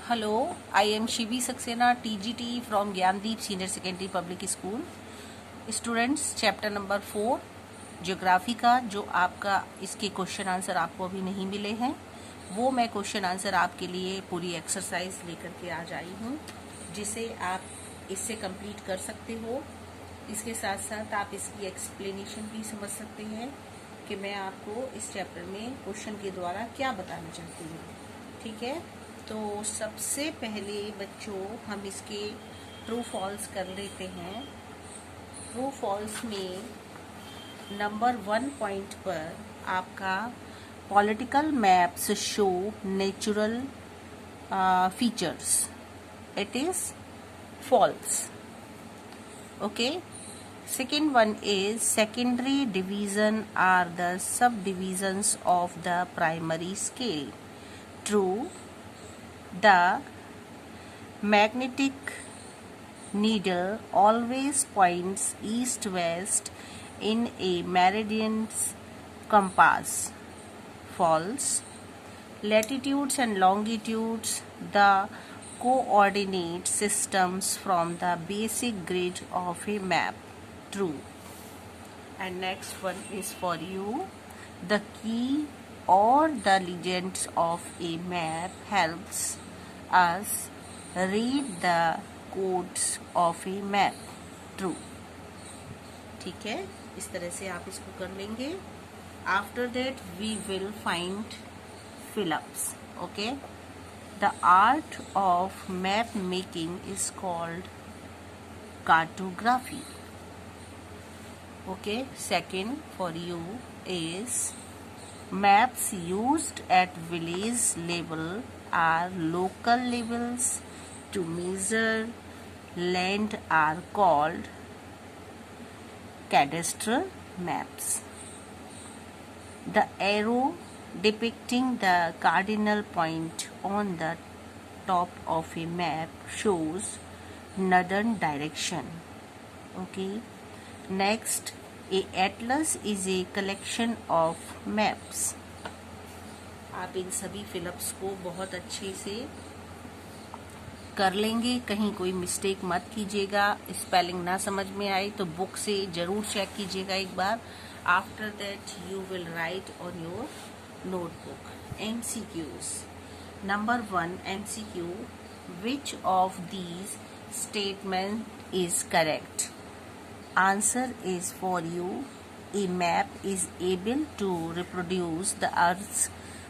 Hello, I am Shivi Saxena, TGT from Gyandeep Senior Secondary Public School. Students chapter number 4 geography का जो आपका इसके question answer आपको अभी नहीं मिले हैं वो मैं क्वेश्चन आंसर आपके लिए पूरी एक्सरसाइज लेकर के आ जाई हूँ जिसे आप इससे कंप्लीट कर सकते हो। इसके साथ साथ आप इसकी एक्सप्लेनेशन भी समझ सकते हैं कि मैं आपको इस चैप्टर में क्वेश्चन के द्वारा क्या बताना चाहती हूँ। ठीक है, तो सबसे पहले बच्चों हम इसके ट्रू फॉल्स कर लेते हैं। ट्रू फॉल्स में नंबर 1 पॉइंट पर आपका political maps show natural features, it is false. Okay, second one is secondary division are the subdivisions of the primary scale. True. The magnetic needle always points east-west in a meridian's compass. False. Latitudes and longitudes, the coordinate systems from the basic grid of a map. True. And next one is for you. The key or the legends of a map helps us read the codes of a map. True. ठीक है, इस तरह से आप इसको कर लेंगे। After that we will find fill-ups. Okay. The art of map making is called cartography. Okay, second for you is maps used at village level are local levels to measure land are called cadastral maps. The arrow depicting the cardinal point on the top of a map shows northern direction. Okay. Next, a atlas is a collection of maps. आप इन सभी fill-ups को बहुत अच्छे से कर लेंगे, कहीं कोई मिस्टेक मत कीजिएगा। स्पेलिंग ना समझ में आए तो बुक से जरूर चेक कीजिएगा एक बार। After that you will write on your notebook. MCQs. Number 1 MCQ, which of these statement is correct? Answer is for you. A map is able to reproduce the Earth's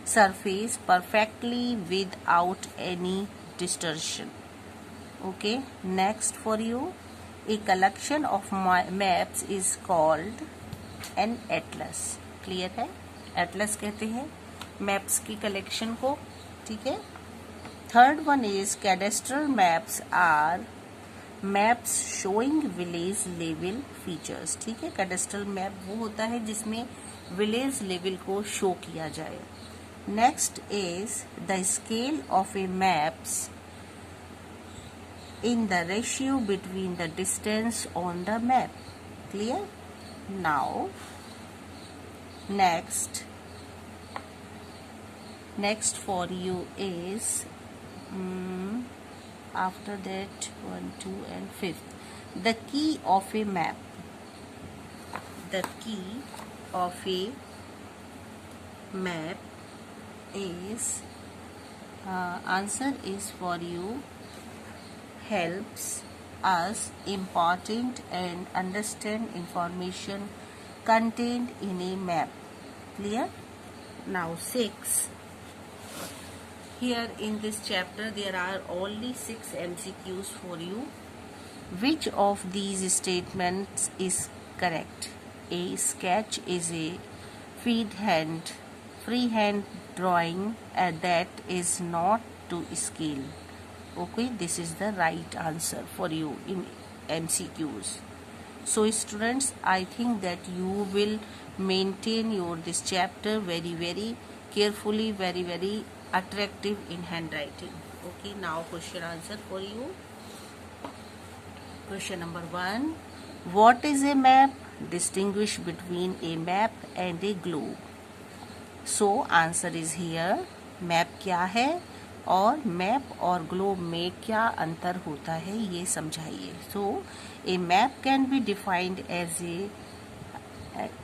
surface perfectly without any distortion. Okay. Next for you, a collection of maps is called an atlas. Clear है? Atlas कहते हैं maps की collection को। ठीक है। Third one is cadastral maps are maps showing village level features. ठीक है, cadastral map वो होता है जिसमें विलेज लेवल को शो किया जाए। Next is the scale of A maps in the ratio between the distance on the map. Clear? Now next for you is after that 1, 2 and 5th, the key of a map. The key of a map is answer is for you, helps us important and understand information contained in a map. Clear? Now 6. Here in this chapter there are only 6 MCQs for you. Which of these statements is correct? A sketch is a freehand drawing that is not to scale. Okay, this is the right answer for you in MCQs. So students, I think that you will maintain this chapter very carefully, very attractive in handwriting. Okay, now question answer for you. Question number 1, what is a map? Distinguish between a map and a globe. So answer is here, map क्या है? और map और globe में क्या अंतर होता है ये समझाइए. So a map can be defined as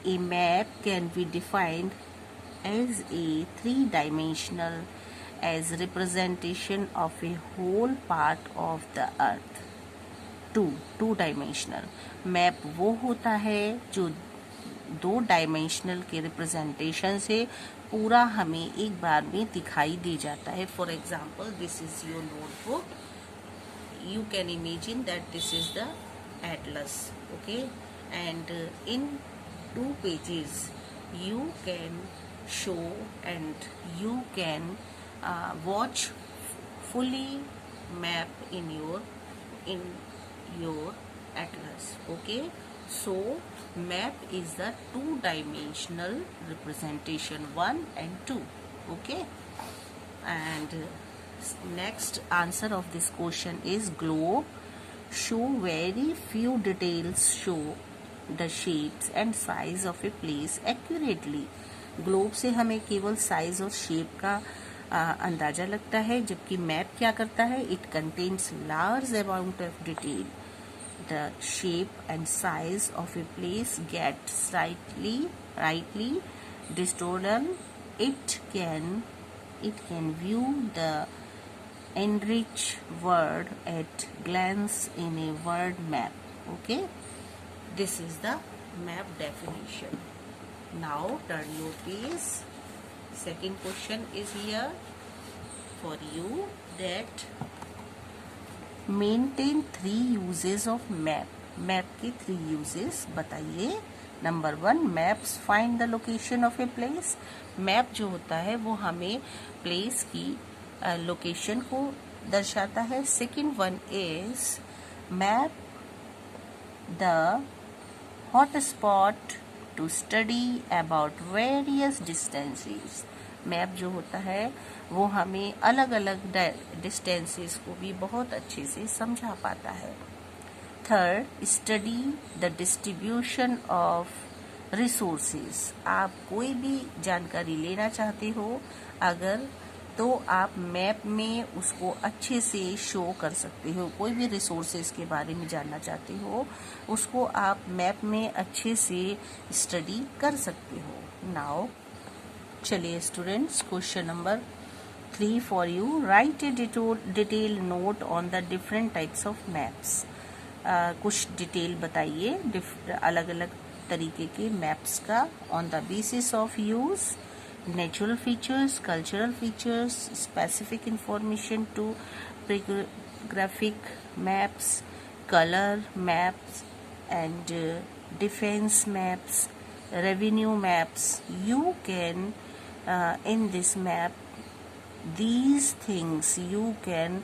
a map can be defined as a three-dimensional as representation of a whole part of the earth. Two dimensional map वो होता है जो 2 डायमेंशनल के रिप्रेजेंटेशन से पूरा हमें एक बार में दिखाई दे जाता है. For example, this is your notebook. You can imagine that this is the Atlas. Okay, and in 2 pages you can show and you can watch fully map in your atlas. Okay, so map is the 2-dimensional representation 1 and 2. Okay, and next answer of this question is globe show very few details, show the shapes and size of a place accurately. Globe से हमें केवल size और shape का अंदाजा लगता है, जबकि map क्या करता है, it contains large amount of detail. The shape and size of a place get rightly distorted. It can view the enriched world at glance in a word map. Okay, this is the map definition. Now turn your page. Second question is here for you, that maintain 3 uses of map. Map के 3 uses बताइए. Number 1, maps find the location of a place. Map जो होता है वो हमें place की location को दर्शाता है. Second one is map the hot spot to study about various distances. Map जो होता है वो हमें अलग अलग डिस्टेंसेस को भी बहुत अच्छे से समझा पाता है. Third, study the distribution of resources. आप कोई भी जानकारी लेना चाहते हो अगर, तो आप मैप में उसको अच्छे से शो कर सकते हो. कोई भी रिसोर्सेज के बारे में जानना चाहते हो उसको आप मैप में अच्छे से स्टडी कर सकते हो. नाउ चलिए students, question number 3 for you. Right A detail note on the different types of maps. कुछ डिटेल बताइए अलग अलग तरीके के मैप्स का. On the basis of use, natural features, cultural features, specific information to graphic maps, color maps, and defense maps, revenue maps. You can in this map, these things you can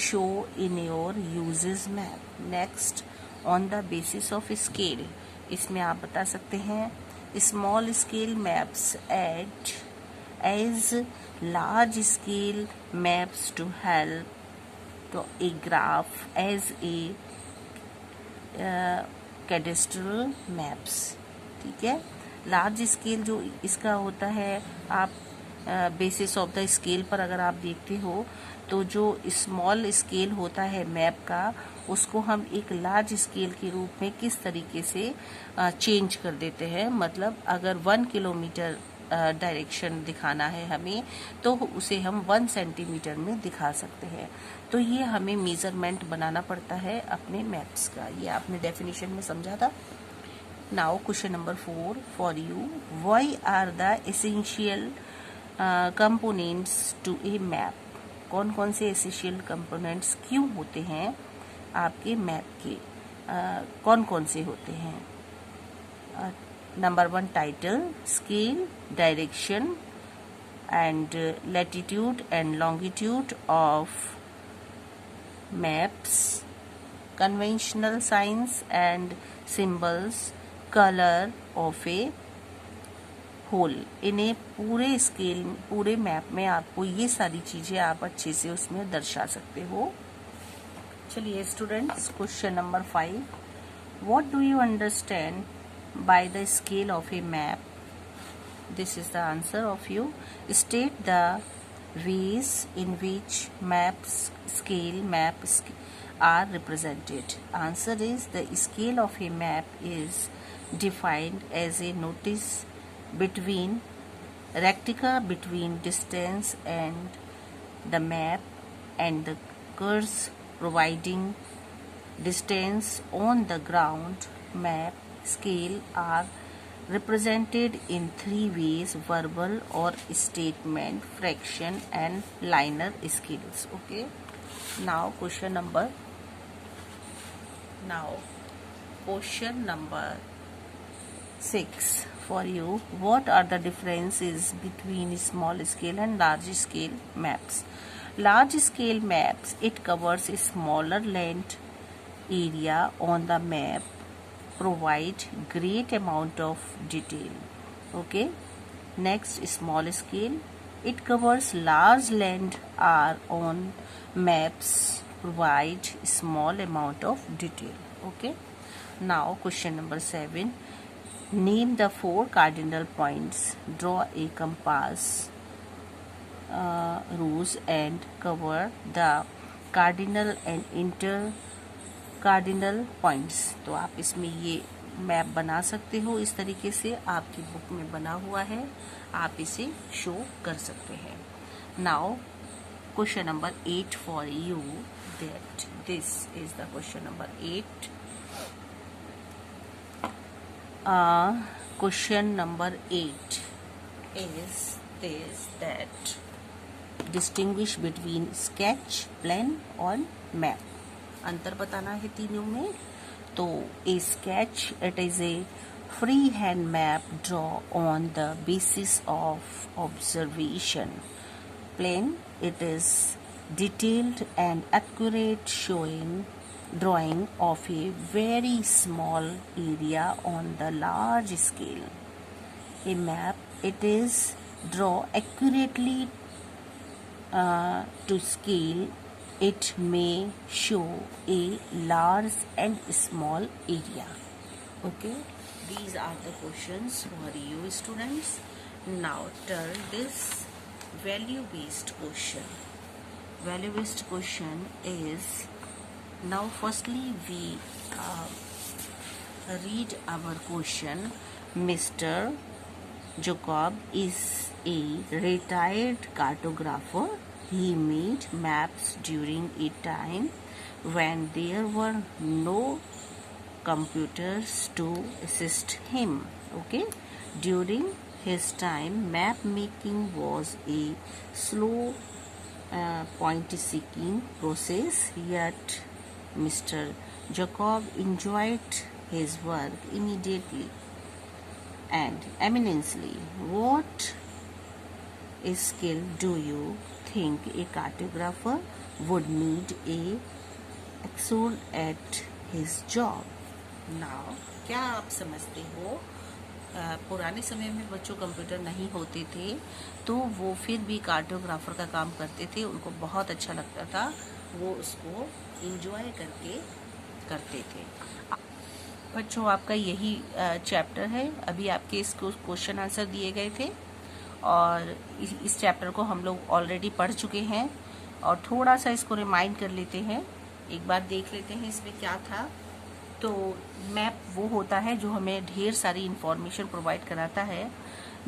show in your uses map. Next, on the basis of scale, इसमें आप बता सकते हैं small scale maps act as large scale maps to help to a graph as a cadastral maps. ठीक है, large scale जो इसका होता है, आप बेसिस ऑफ द स्केल पर अगर आप देखते हो तो जो स्मॉल स्केल होता है मैप का, उसको हम एक लार्ज स्केल के रूप में किस तरीके से चेंज कर देते हैं. मतलब अगर 1 किलोमीटर डायरेक्शन दिखाना है हमें, तो उसे हम 1 सेंटीमीटर में दिखा सकते हैं. तो ये हमें मेजरमेंट बनाना पड़ता है अपने मैप्स का. ये आपने डेफिनेशन में समझा था. Now question number 4 for you. Why are the essential components to a map. कौन कौन से एसेंशियल कंपोनेंट्स क्यों होते हैं आपके मैप के, कौन कौन से होते हैं. Number 1, title, scale, direction, and latitude and longitude of maps, conventional signs and symbols, color of a whole. इन्हें पूरे स्केल, पूरे मैप में आपको ये सारी चीजें आप अच्छे से उसमें दर्शा सकते हो. चलिए students, question number 5. What do you understand by the scale of a map? This is the answer of you. State the ways in which maps are represented? Answer is the scale of a map is defined as a notice between rectangle between distance and the map and the curves providing distance on the ground. Map scale are represented in three ways: verbal or statement, fraction and liner scales. Okay, now question number 6 for you. What are the differences between small scale and large scale maps? Large scale maps, it covers a smaller land area on the map, provide great amount of detail. Okay, next, small scale, it covers large land are on maps, provide small amount of detail. Okay, now question number 7. Name the 4 cardinal points. Draw a compass rose and cover the cardinal and inter cardinal points. तो आप इसमें ये map बना सकते हो. इस तरीके से आपकी बुक में बना हुआ है, आप इसे शो कर सकते हैं. Now question number 8 for you. That this is the question number 8. Question number 8 is this, that distinguish between sketch, plan और map. अंतर बताना है तीनों में. तो a sketch, it is a free hand map draw on the basis of observation. Plan, it is detailed and accurate drawing of a very small area on the large scale. A map, it is draw accurately to scale. It may show a large and small area. Okay, these are the questions for you students. Now turn this value based question. Value based question is, now firstly we read our question. Mr. Jacob is a retired cartographer. He made maps during a time when there were no computers to assist him. Okay, during his time, map making was a slow point seeking process, yet Mr. Jacob enjoyed his work immediately and eminently. What skill do you think a cartographer would need a excel at his job? Now, क्या आप समझते हो, पुराने समय में बच्चों computer नहीं होते थे तो वो फिर भी कार्टोग्राफर का काम करते थे. उनको बहुत अच्छा लगता था, वो उसको इंजॉय करके करते थे. बच्चों, आपका यही चैप्टर है. अभी आपके इसको क्वेश्चन आंसर दिए गए थे और इस चैप्टर को हम लोग ऑलरेडी पढ़ चुके हैं और थोड़ा सा इसको रिमाइंड कर लेते हैं. एक बार देख लेते हैं इसमें क्या था. तो मैप वो होता है जो हमें ढेर सारी इन्फॉर्मेशन प्रोवाइड कराता है.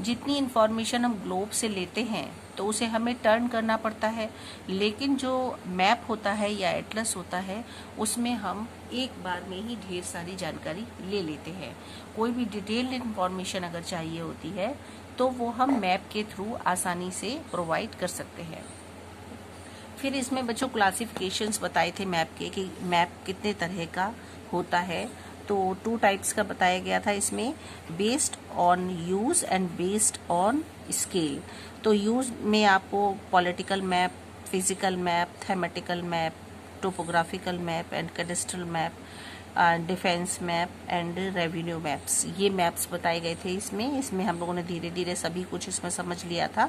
जितनी इन्फॉर्मेशन हम ग्लोब से लेते हैं तो उसे हमें टर्न करना पड़ता है, लेकिन जो मैप होता है या एटलस होता है उसमें हम एक बार में ही ढेर सारी जानकारी ले लेते हैं. कोई भी डिटेल्ड इन्फॉर्मेशन अगर चाहिए होती है तो वो हम मैप के थ्रू आसानी से प्रोवाइड कर सकते हैं. फिर इसमें बच्चों क्लासिफिकेशंस बताए थे मैप के, कि मैप कितने तरह का होता है. तो 2 टाइप्स का बताया गया था इसमें, based on use and based on scale. तो यूज में आपको political map, physical map, thematic map, topographical map and cadastral map, defence map and revenue maps, ये मैप्स बताए गए थे इसमें हम लोगों ने धीरे धीरे सभी कुछ इसमें समझ लिया था.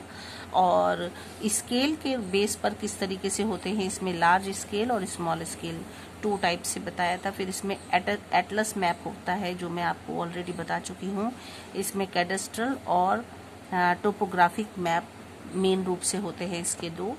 और स्केल के बेस पर किस तरीके से होते हैं, इसमें लार्ज स्केल और स्मॉल स्केल 2 टाइप से बताया था. फिर इसमें एटलस मैप होता है जो मैं आपको ऑलरेडी बता चुकी हूँ. इसमें कैडेस्ट्रल और टोपोग्राफिक मैप मेन रूप से होते हैं इसके दो।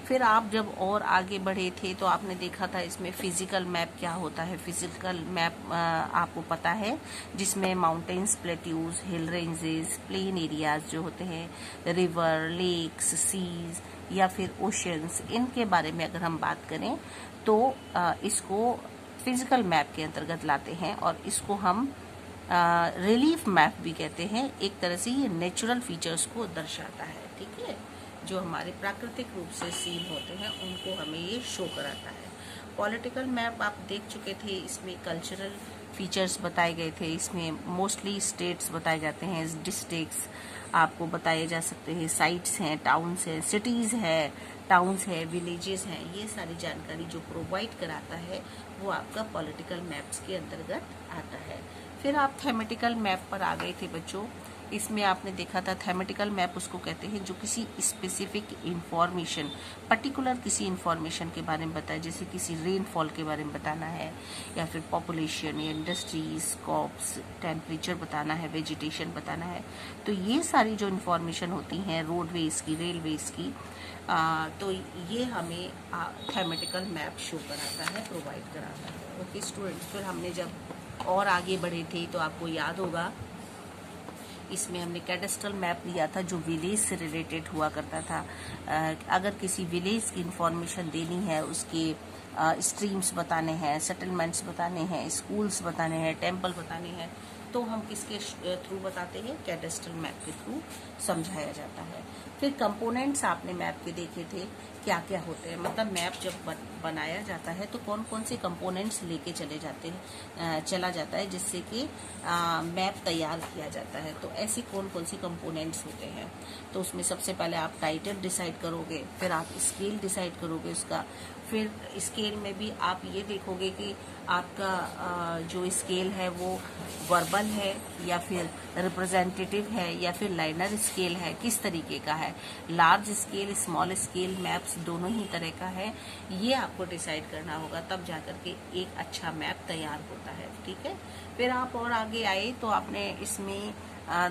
फिर आप जब और आगे बढ़े थे तो आपने देखा था इसमें फिजिकल मैप क्या होता है। फिजिकल मैप आपको पता है, जिसमें mountains, plateaus, hill ranges, plain areas जो होते हैं, रिवर, लेक्स, सीज या फिर ओशंस, इनके बारे में अगर हम बात करें तो इसको फिजिकल मैप के अंतर्गत लाते हैं और इसको हम रिलीफ मैप भी कहते हैं। एक तरह से ये नेचुरल फीचर्स को दर्शाता है, ठीक है, जो हमारे प्राकृतिक रूप से सीन होते हैं उनको हमें ये शो कराता है। पॉलिटिकल मैप आप देख चुके थे, इसमें कल्चरल फीचर्स बताए गए थे, इसमें मोस्टली स्टेट्स बताए जाते हैं, डिस्ट्रिक्ट्स आपको बताए जा सकते हैं, साइट्स हैं, टाउन्स हैं, सिटीज़ है, टाउन्स है, विलेजेस हैं, ये सारी जानकारी जो प्रोवाइड कराता है वो आपका पॉलिटिकल मैप्स के अंतर्गत आता है। फिर आप थेमेटिकल मैप पर आ गए थे बच्चों। इसमें आपने देखा था थेमेटिकल मैप उसको कहते हैं जो किसी स्पेसिफिक इंफॉर्मेशन, पर्टिकुलर किसी इंफॉर्मेशन के बारे में बताए, जैसे किसी रेनफॉल के बारे में बताना है या फिर पॉपुलेशन या इंडस्ट्रीज, क्रॉप्स, टेम्परेचर बताना है, वेजिटेशन बताना है। तो ये सारी जो इंफॉर्मेशन होती हैं रोडवेज की, रेलवेज की, तो ये हमें थेमेटिकल मैप शो कराता है, प्रोवाइड कराता है। ओके स्टूडेंट्स, फिर हमने जब और आगे बढ़े थे तो आपको याद होगा इसमें हमने कैडेस्ट्रल मैप लिया था जो विलेज से रिलेटेड हुआ करता था। अगर किसी विलेज की इंफॉर्मेशन देनी है, उसके स्ट्रीम्स बताने हैं, सेटलमेंट्स बताने हैं, स्कूल्स बताने हैं, टेम्पल बताने हैं, तो हम किसके थ्रू बताते हैं, कैडेस्ट्रल मैप के थ्रू समझाया जाता है। फिर कंपोनेंट्स आपने मैप के देखे थे क्या क्या होते हैं, मतलब मैप जब बनाया जाता है तो कौन कौन से कंपोनेंट्स लेके चला जाता है जिससे कि मैप तैयार किया जाता है। तो ऐसी कौन कौन सी कंपोनेंट्स होते हैं, तो उसमें सबसे पहले आप टाइटल डिसाइड करोगे, फिर आप स्केल डिसाइड करोगे उसका, फिर स्केल में भी आप ये देखोगे कि आपका जो स्केल है वो वर्बल है या फिर रिप्रेजेंटेटिव है या फिर लाइनर स्केल है, किस तरीके का है, large scale, small scale, maps दोनों ही तरह का है, ये आपको डिसाइड करना होगा, तब जाकर के एक अच्छा मैप तैयार होता है, ठीक है। फिर आप और आगे आए तो आपने इसमें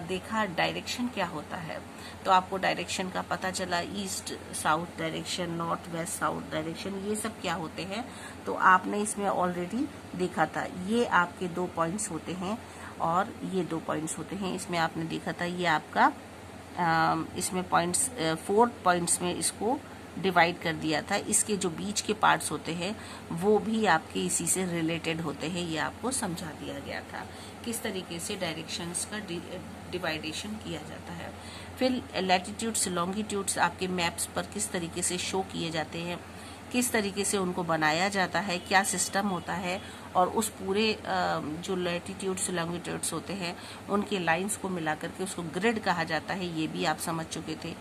देखा डायरेक्शन क्या होता है, तो आपको डायरेक्शन का पता चला, east south direction, north west south direction, ये सब क्या होते हैं, तो आपने इसमें ऑलरेडी देखा था। ये आपके 2 पॉइंट्स होते हैं और ये 2 पॉइंट्स होते हैं, इसमें आपने देखा था ये आपका इसमें पॉइंट्स 4 पॉइंट्स में इसको डिवाइड कर दिया था। इसके जो बीच के पार्ट्स होते हैं वो भी आपके इसी से रिलेटेड होते हैं, ये आपको समझा दिया गया था किस तरीके से डायरेक्शंस का डिवाइडेशन किया जाता है। फिर लैटिट्यूड्स, लॉन्गिट्यूड्स आपके मैप्स पर किस तरीके से शो किए जाते हैं, किस तरीके से उनको बनाया जाता है, क्या सिस्टम होता है, और उस पूरे जो लैटिट्यूड्स लॉन्गिट्यूड्स होते हैं उनके लाइंस को मिला करके उसको ग्रिड कहा जाता है, ये भी आप समझ चुके थे,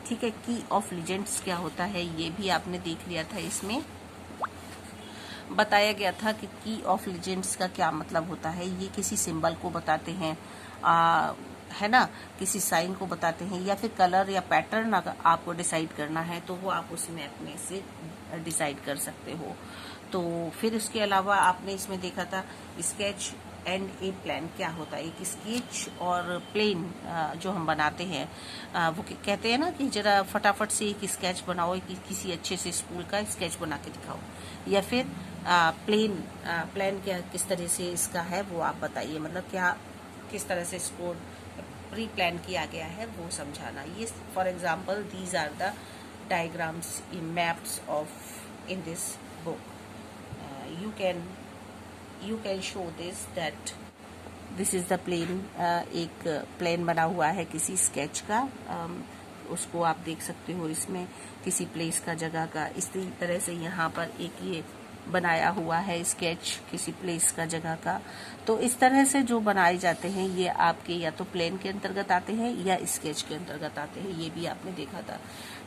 ठीक है। की ऑफ लीजेंड्स क्या होता है ये भी आपने देख लिया था, इसमें बताया गया था कि की ऑफ लीजेंड्स का क्या मतलब होता है। ये किसी सिंबल को बताते हैं, है ना, किसी साइन को बताते हैं, या फिर कलर या पैटर्न अगर आपको डिसाइड करना है तो वो आप उस मैप में से डिसाइड कर सकते हो। तो फिर उसके अलावा आपने इसमें देखा था स्केच एंड ए प्लान क्या होता है। एक स्केच और प्लेन जो हम बनाते हैं वो कहते हैं ना कि जरा फटाफट से एक स्केच बनाओ, किसी अच्छे से स्कूल का स्केच बना के दिखाओ, या फिर प्लान क्या किस तरह से इसका है वो आप बताइए, मतलब क्या किस तरह से इसको प्री प्लान किया गया है वो समझाना। ये for example these are the diagrams in maps of in this book, you can show this that this is the plane, एक प्लेन बना हुआ है किसी स्केच का, उसको आप देख सकते हो इसमें किसी प्लेस का, जगह का। इसी तरह से यहाँ पर एक ये बनाया हुआ है स्केच किसी प्लेस का, जगह का। तो इस तरह से जो बनाए जाते हैं ये आपके या तो प्लेन के अंतर्गत आते हैं या स्केच के अंतर्गत आते हैं, ये भी आपने देखा था।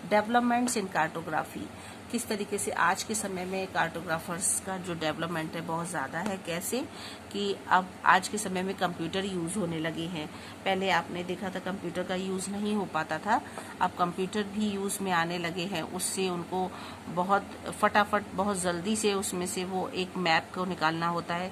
डेवलपमेंट्स इन कार्टोग्राफी, किस तरीके से आज के समय में कार्टोग्राफर्स का जो डेवलपमेंट है बहुत ज़्यादा है। कैसे कि अब आज के समय में कंप्यूटर यूज़ होने लगे हैं। पहले आपने देखा था कंप्यूटर का यूज़ नहीं हो पाता था, अब कंप्यूटर भी यूज़ में आने लगे हैं। उससे उनको बहुत फटाफट, बहुत जल्दी से उसमें से वो एक मैप को निकालना होता है,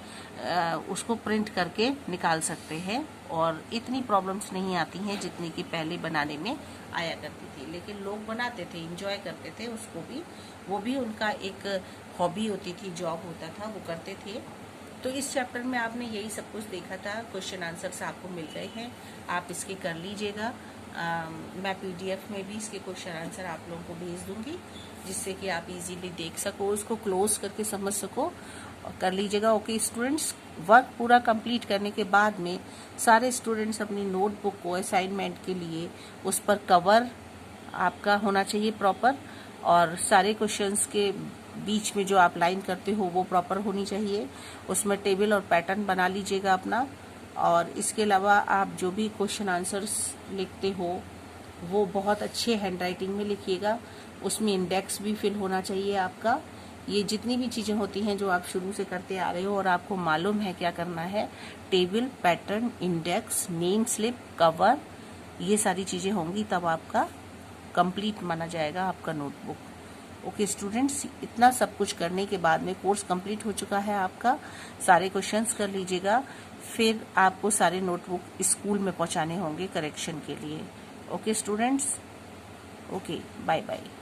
उसको प्रिंट करके निकाल सकते हैं और इतनी प्रॉब्लम्स नहीं आती हैं जितनी कि पहले बनाने में आया करती थी। लेकिन लोग बनाते थे, इंजॉय करते थे उसको भी, वो भी उनका एक हॉबी होती थी, जॉब होता था, वो करते थे। तो इस चैप्टर में आपने यही सब कुछ देखा था, क्वेश्चन आंसर्स आपको मिल गए हैं, आप इसके कर लीजिएगा। मैं PDF में भी इसके क्वेश्चन आंसर आप लोगों को भेज दूंगी, जिससे कि आप इजीली देख सको, उसको क्लोज करके समझ सको, कर लीजिएगा। ओके स्टूडेंट्स, वर्क पूरा कंप्लीट करने के बाद में सारे स्टूडेंट्स अपनी नोटबुक को असाइनमेंट के लिए उस पर कवर आपका होना चाहिए प्रॉपर, और सारे क्वेश्चंस के बीच में जो आप लाइन करते हो वो प्रॉपर होनी चाहिए, उसमें टेबल और पैटर्न बना लीजिएगा अपना। और इसके अलावा आप जो भी क्वेश्चन आंसर्स लिखते हो वो बहुत अच्छे हैंडराइटिंग में लिखिएगा, उसमें इंडेक्स भी फिल होना चाहिए आपका। ये जितनी भी चीज़ें होती हैं जो आप शुरू से करते आ रहे हो और आपको मालूम है क्या करना है, table, pattern, index, name slip, cover, ये सारी चीज़ें होंगी, तब आपका कंप्लीट माना जाएगा आपका नोटबुक। ओके स्टूडेंट्स, इतना सब कुछ करने के बाद में कोर्स कंप्लीट हो चुका है आपका। सारे क्वेश्चंस कर लीजिएगा, फिर आपको सारे नोटबुक स्कूल में पहुंचाने होंगे करेक्शन के लिए। Okay students, okay, bye bye.